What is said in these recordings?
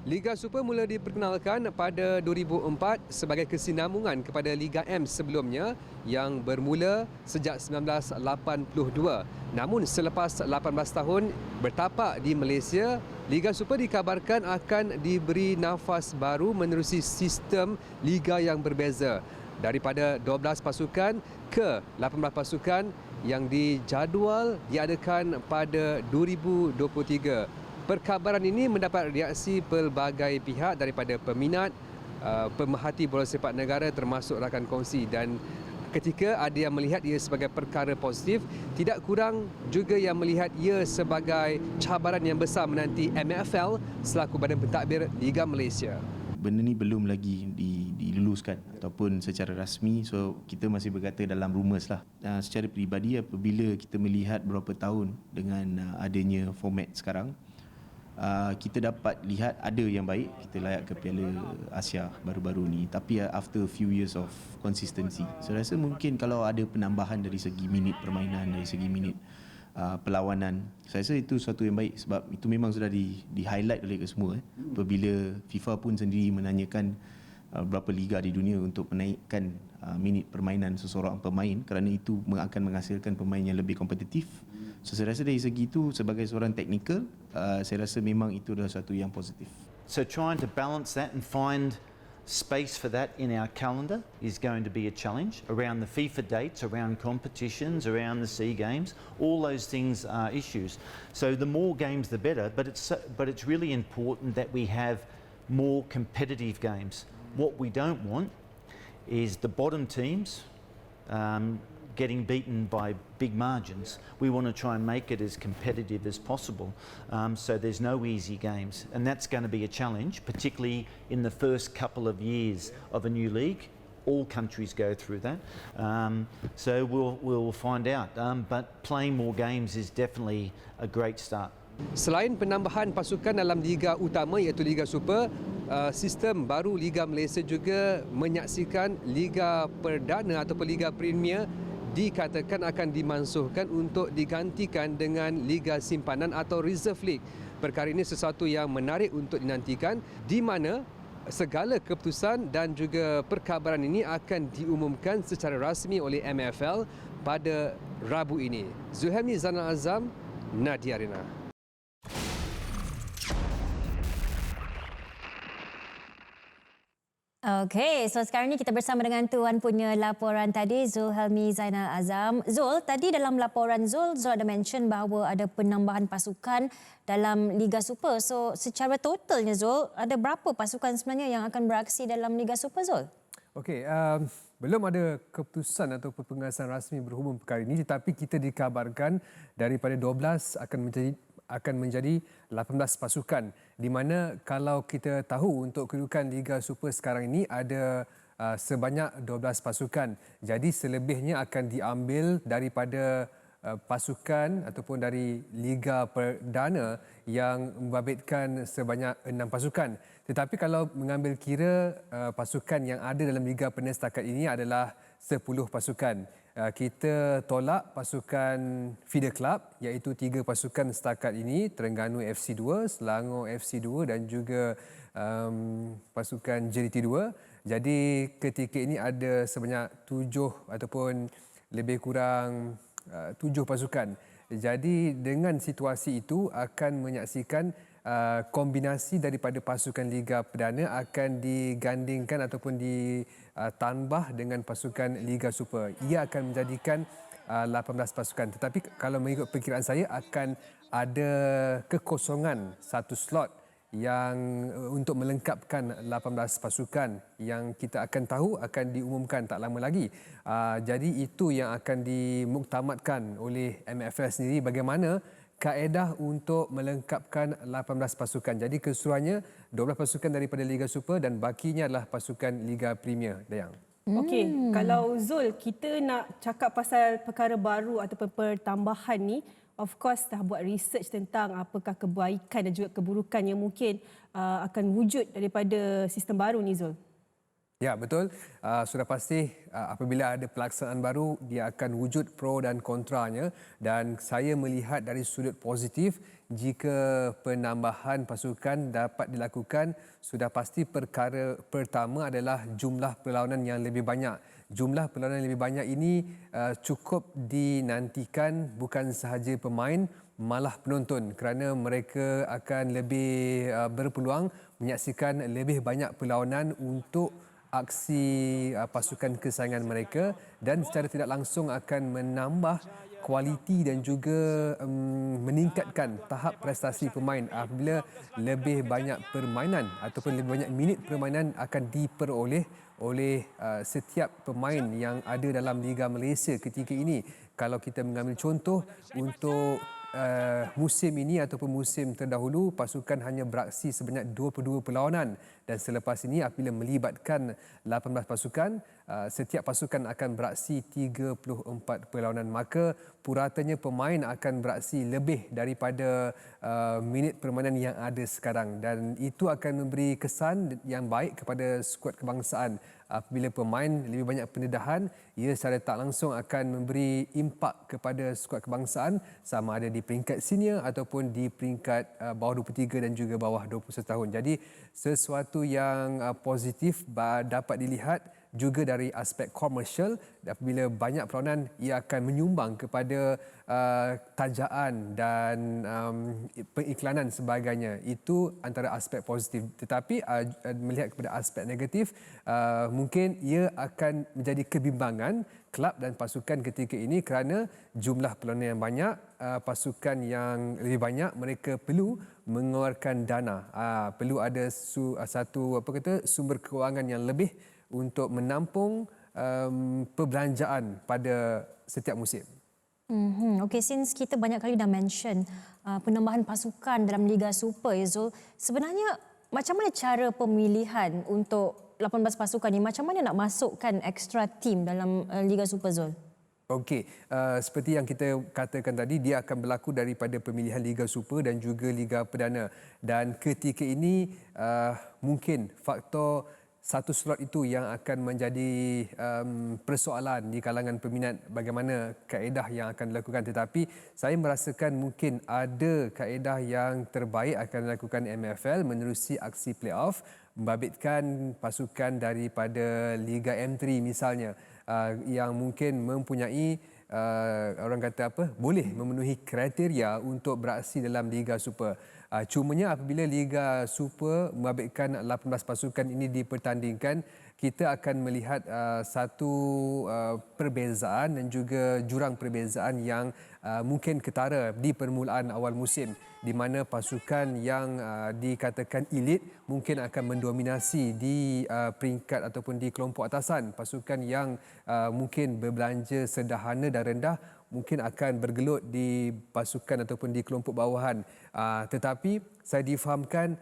Liga Super mula diperkenalkan pada 2004 sebagai kesinambungan kepada Liga M sebelumnya yang bermula sejak 1982. Namun selepas 18 tahun bertapak di Malaysia, Liga Super dikabarkan akan diberi nafas baru menerusi sistem liga yang berbeza daripada 12 pasukan ke 18 pasukan yang dijadual diadakan pada 2023. Perkabaran ini mendapat reaksi pelbagai pihak daripada peminat, pemerhati bola sepak negara termasuk rakan kongsi, dan ketika ada yang melihat ia sebagai perkara positif, tidak kurang juga yang melihat ia sebagai cabaran yang besar menanti MFL selaku badan pentadbir Liga Malaysia. Benda ni belum lagi diluluskan ataupun secara rasmi, so kita masih berkata dalam rumours lah. Secara peribadi, apabila kita melihat berapa tahun dengan adanya format sekarang, kita dapat lihat ada yang baik. Kita layak ke Piala Asia baru-baru ni, tapi after a few years of consistency, saya rasa mungkin kalau ada penambahan dari segi minit permainan, dari segi minit perlawanan, saya rasa itu suatu yang baik, sebab itu memang sudah di-highlight oleh kesemua. Apabila FIFA pun sendiri menanyakan berapa liga di dunia untuk menaikkan minit permainan seseorang pemain, kerana itu akan menghasilkan pemain yang lebih kompetitif. So saya rasa dari segi itu, sebagai seorang teknikal, saya rasa memang itu adalah satu yang positif. So trying to balance that and find space for that in our calendar is going to be a challenge around the FIFA dates, around competitions, around the SEA Games. All those things are issues. So the more games, the better. But it's really important that we have more competitive games. What we don't want is the bottom teams getting beaten by big margins. We want to try and make it as competitive as possible, so there's no easy games, and that's going to be a challenge, particularly in the first couple of years of a new league. All countries go through that, so we'll find out, but playing more games is definitely a great start. Selain penambahan pasukan dalam Liga Utama iaitu Liga Super, sistem baru Liga Malaysia juga menyaksikan Liga Perdana ataupun Liga Premier dikatakan akan dimansuhkan untuk digantikan dengan Liga Simpanan atau Reserve League. Perkara ini sesuatu yang menarik untuk dinantikan, di mana segala keputusan dan juga perkabaran ini akan diumumkan secara rasmi oleh MFL pada Rabu ini. Zulhelmi Zainal Azam, Nadia Arena. Okey, so sekarang ni kita bersama dengan tuan punya laporan tadi, Zulhelmi Zainal Azam. Zul, tadi dalam laporan Zul ada mention bahawa ada penambahan pasukan dalam Liga Super. So secara totalnya Zul, ada berapa pasukan sebenarnya yang akan beraksi dalam Liga Super, Zul? Okey, belum ada keputusan atau pengasahan rasmi berhubung perkara ini, tetapi kita dikabarkan daripada 12 akan menjadi 18 pasukan, di mana kalau kita tahu untuk kedudukan Liga Super sekarang ini ada sebanyak 12 pasukan. Jadi selebihnya akan diambil daripada pasukan ataupun dari Liga Perdana yang membabitkan sebanyak 6 pasukan. Tetapi kalau mengambil kira pasukan yang ada dalam Liga Perdana setakat ini adalah 10 pasukan. Kita tolak pasukan feeder club iaitu 3 pasukan setakat ini, Terengganu FC 2, Selangor FC 2 dan juga pasukan JDT 2. Jadi ketika ini ada sebanyak 7 ataupun lebih kurang 7 pasukan. Jadi dengan situasi itu akan menyaksikan kombinasi daripada pasukan Liga Perdana akan digandingkan ataupun ditambah dengan pasukan Liga Super. Ia akan menjadikan 18 pasukan. Tetapi kalau mengikut perkiraan saya akan ada kekosongan satu slot yang untuk melengkapkan 18 pasukan yang kita akan tahu akan diumumkan tak lama lagi. Jadi itu yang akan dimuktamadkan oleh MFL sendiri, bagaimana kaedah untuk melengkapkan 18 pasukan. Jadi keseluruhannya 12 pasukan daripada Liga Super dan bakinya adalah pasukan Liga Premier. Dayang. Okey, kalau Zul, kita nak cakap pasal perkara baru ataupun pertambahan ni, of course dah buat research tentang apakah kebaikan dan juga keburukan yang mungkin akan wujud daripada sistem baru ni, Zul. Ya, betul. Sudah pasti apabila ada pelaksanaan baru, dia akan wujud pro dan kontranya, dan saya melihat dari sudut positif jika penambahan pasukan dapat dilakukan, sudah pasti perkara pertama adalah jumlah perlawanan yang lebih banyak. Jumlah perlawanan yang lebih banyak ini cukup dinantikan bukan sahaja pemain, malah penonton, kerana mereka akan lebih berpeluang menyaksikan lebih banyak perlawanan untuk aksi pasukan kesayangan mereka, dan secara tidak langsung akan menambah kualiti dan juga meningkatkan tahap prestasi pemain apabila lebih banyak permainan ataupun lebih banyak minit permainan akan diperoleh oleh setiap pemain yang ada dalam Liga Malaysia ketika ini. Kalau kita mengambil contoh untuk musim ini ataupun musim terdahulu, pasukan hanya beraksi sebanyak 22 perlawanan, dan selepas ini apabila melibatkan 18 pasukan, setiap pasukan akan beraksi 34 perlawanan, maka puratanya pemain akan beraksi lebih daripada minit permainan yang ada sekarang, dan itu akan memberi kesan yang baik kepada skuad kebangsaan. Apabila pemain lebih banyak pendedahan, ia secara tak langsung akan memberi impak kepada skuad kebangsaan sama ada di peringkat senior ataupun di peringkat bawah 23 dan juga bawah 21 tahun. Jadi sesuatu yang positif dapat dilihat juga dari aspek komersial. Apabila banyak perlawanan, ia akan menyumbang kepada tajaan dan pengiklanan sebagainya. Itu antara aspek positif. Tetapi melihat kepada aspek negatif, mungkin ia akan menjadi kebimbangan kelab dan pasukan ketika ini kerana jumlah perlawanan yang banyak, pasukan yang lebih banyak, mereka perlu mengeluarkan dana. Perlu ada satu sumber kewangan yang lebih untuk menampung perbelanjaan pada setiap musim. Okay, since kita banyak kali dah mention penambahan pasukan dalam Liga Super, Zul, sebenarnya macam mana cara pemilihan untuk 18 pasukan ni? Macam mana nak masukkan extra team dalam Liga Super, Zul? Okey, seperti yang kita katakan tadi, dia akan berlaku daripada pemilihan Liga Super dan juga Liga Perdana. Dan ketika ini mungkin faktor satu slot itu yang akan menjadi persoalan di kalangan peminat, bagaimana kaedah yang akan dilakukan. Tetapi saya merasakan mungkin ada kaedah yang terbaik akan dilakukan MFL menerusi aksi playoff, membabitkan pasukan daripada Liga M3 misalnya, yang mungkin mempunyai orang kata boleh memenuhi kriteria untuk beraksi dalam Liga Super. Cumanya apabila Liga Super membabitkan 18 pasukan ini dipertandingkan, kita akan melihat satu perbezaan dan juga jurang perbezaan yang mungkin ketara di permulaan awal musim, di mana pasukan yang dikatakan elit mungkin akan mendominasi di peringkat ataupun di kelompok atasan. Pasukan yang mungkin berbelanja sederhana dan rendah mungkin akan bergelut di pasukan ataupun di kelompok bawahan. Tetapi saya difahamkan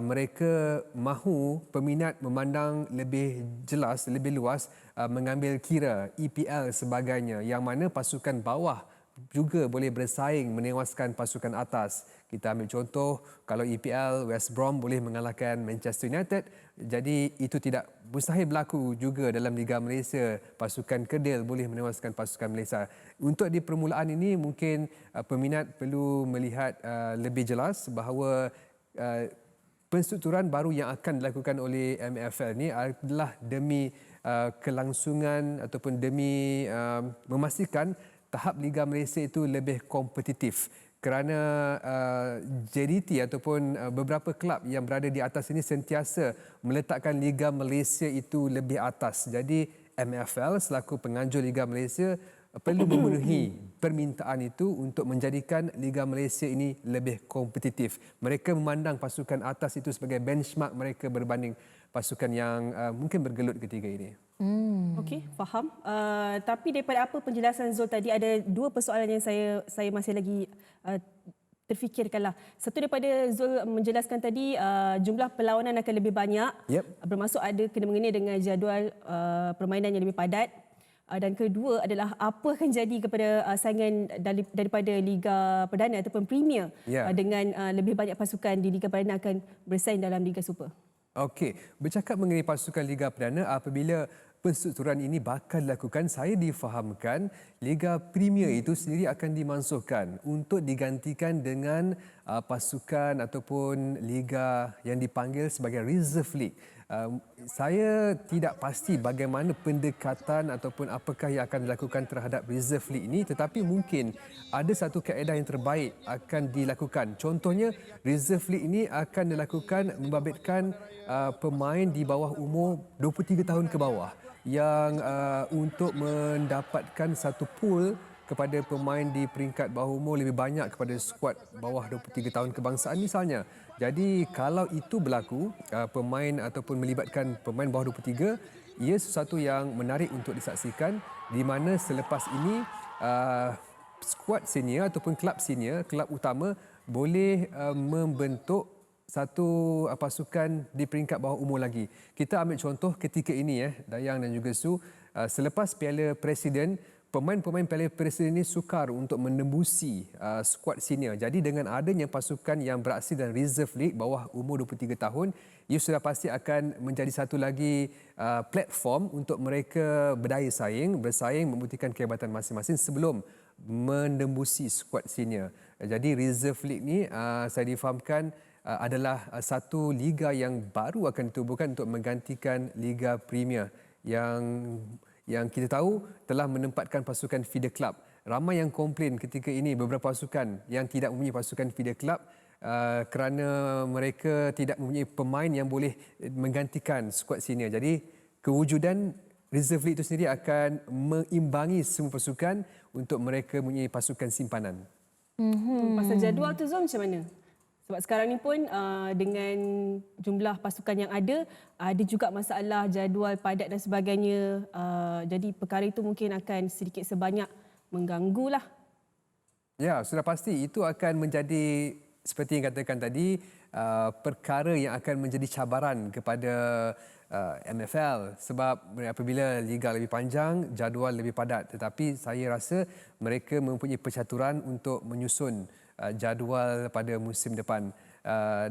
mereka mahu peminat memandang lebih jelas, lebih luas, mengambil kira EPL sebagainya, yang mana pasukan bawah juga boleh bersaing menewaskan pasukan atas. Kita ambil contoh, kalau EPL, West Brom boleh mengalahkan Manchester United, jadi itu tidak mustahil berlaku juga dalam Liga Malaysia. Pasukan Kedil boleh menewaskan pasukan Malaysia. Untuk di permulaan ini mungkin peminat perlu melihat lebih jelas bahawa penstrukturan baru yang akan dilakukan oleh MFL ini adalah demi kelangsungan ataupun demi memastikan tahap Liga Malaysia itu lebih kompetitif, kerana JDT ataupun beberapa kelab yang berada di atas ini sentiasa meletakkan Liga Malaysia itu lebih atas. Jadi MFL selaku penganjur Liga Malaysia perlu memenuhi permintaan itu untuk menjadikan Liga Malaysia ini lebih kompetitif. Mereka memandang pasukan atas itu sebagai benchmark mereka berbanding pasukan yang mungkin bergelut ketika ini. Okey, faham. Tapi daripada apa penjelasan Zul tadi, ada dua persoalan yang saya masih lagi terfikirkanlah. Satu, daripada Zul menjelaskan tadi jumlah perlawanan akan lebih banyak. Bermaksud ada kena mengenai dengan jadual permainan yang lebih padat. Dan kedua adalah apa akan jadi kepada saingan daripada Liga Perdana ataupun Premier dengan lebih banyak pasukan di Liga Perdana akan bersaing dalam Liga Super. Okey, bercakap mengenai pasukan Liga Perdana, apabila penstrukturan ini bakal dilakukan, saya difahamkan Liga Premier itu sendiri akan dimansuhkan untuk digantikan dengan pasukan ataupun liga yang dipanggil sebagai Reserve League. Saya tidak pasti bagaimana pendekatan ataupun apakah yang akan dilakukan terhadap Reserve League ini, tetapi mungkin ada satu kaedah yang terbaik akan dilakukan. Contohnya, Reserve League ini akan dilakukan membabitkan pemain di bawah umur 23 tahun ke bawah yang untuk mendapatkan satu pool kepada pemain di peringkat bawah umur lebih banyak kepada skuad bawah 23 tahun kebangsaan misalnya. Jadi kalau itu berlaku, pemain ataupun melibatkan pemain bawah 23, ia sesuatu yang menarik untuk disaksikan, di mana selepas ini skuad senior ataupun kelab senior, kelab utama boleh membentuk satu pasukan di peringkat bawah umur lagi. Kita ambil contoh ketika ini Dayang dan juga Su, selepas Piala Presiden, pemain-pemain Piala Presiden ini sukar untuk menembusi skuad senior. Jadi dengan adanya pasukan yang beraksi dalam Reserve League bawah umur 23 tahun, ia sudah pasti akan menjadi satu lagi platform untuk mereka bersaing membuktikan kehebatan masing-masing sebelum menembusi skuad senior. Jadi Reserve League ni saya difahamkan adalah satu liga yang baru akan ditubuhkan untuk menggantikan Liga Premier yang kita tahu telah menempatkan pasukan feeder club. Ramai yang komplain ketika ini beberapa pasukan yang tidak mempunyai pasukan feeder club kerana mereka tidak mempunyai pemain yang boleh menggantikan skuad senior. Jadi kewujudan Reserve League itu sendiri akan mengimbangi semua pasukan untuk mereka mempunyai pasukan simpanan. Pasal jadual tu Zul macam mana? Sebab sekarang ni pun dengan jumlah pasukan yang ada juga masalah jadual padat dan sebagainya. Jadi perkara itu mungkin akan sedikit sebanyak mengganggulah. Ya, sudah pasti itu akan menjadi seperti yang katakan tadi, perkara yang akan menjadi cabaran kepada MFL sebab apabila liga lebih panjang, jadual lebih padat. Tetapi saya rasa mereka mempunyai percaturan untuk menyusun jadual pada musim depan.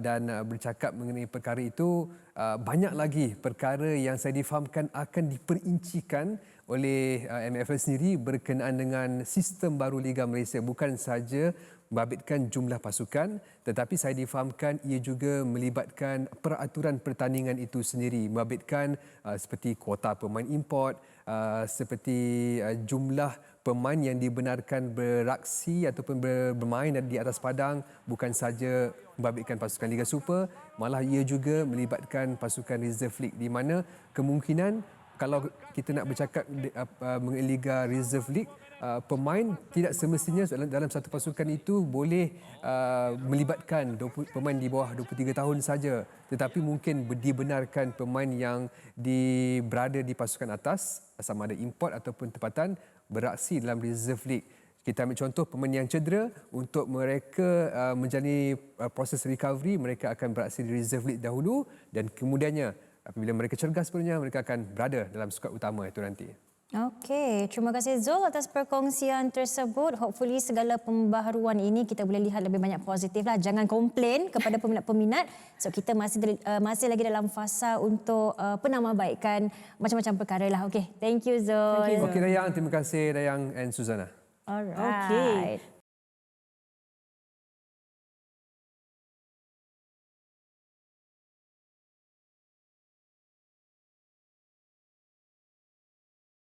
Dan bercakap mengenai perkara itu, banyak lagi perkara yang saya difahamkan akan diperincikan oleh MFL sendiri berkenaan dengan sistem baru Liga Malaysia. Bukan sahaja membabitkan jumlah pasukan, tetapi saya difahamkan ia juga melibatkan peraturan pertandingan itu sendiri, membabitkan seperti kuota pemain import, seperti jumlah pemain yang dibenarkan beraksi ataupun bermain di atas padang, bukan saja membabitkan pasukan Liga Super, malah ia juga melibatkan pasukan Reserve League, di mana kemungkinan kalau kita nak bercakap mengenai Liga Reserve League, pemain tidak semestinya dalam satu pasukan itu boleh melibatkan pemain di bawah 23 tahun saja, tetapi mungkin dibenarkan pemain yang berada di pasukan atas, sama ada import ataupun tempatan, beraksi dalam Reserve League. Kita ambil contoh pemain yang cedera, untuk mereka menjalani proses recovery, mereka akan beraksi di Reserve League dahulu dan kemudiannya apabila mereka cergas sebenarnya, mereka akan berada dalam skuad utama itu nanti. Okey, terima kasih Zul atas perkongsian tersebut. Hopefully segala pembaharuan ini kita boleh lihat lebih banyak positif lah. Jangan komplain kepada peminat-peminat. So kita masih lagi dalam fasa untuk penambahbaikan macam-macam perkara lah. Okey, thank you Zul. Okey Dayang, terima kasih Dayang and Suzana. Alright. Okey.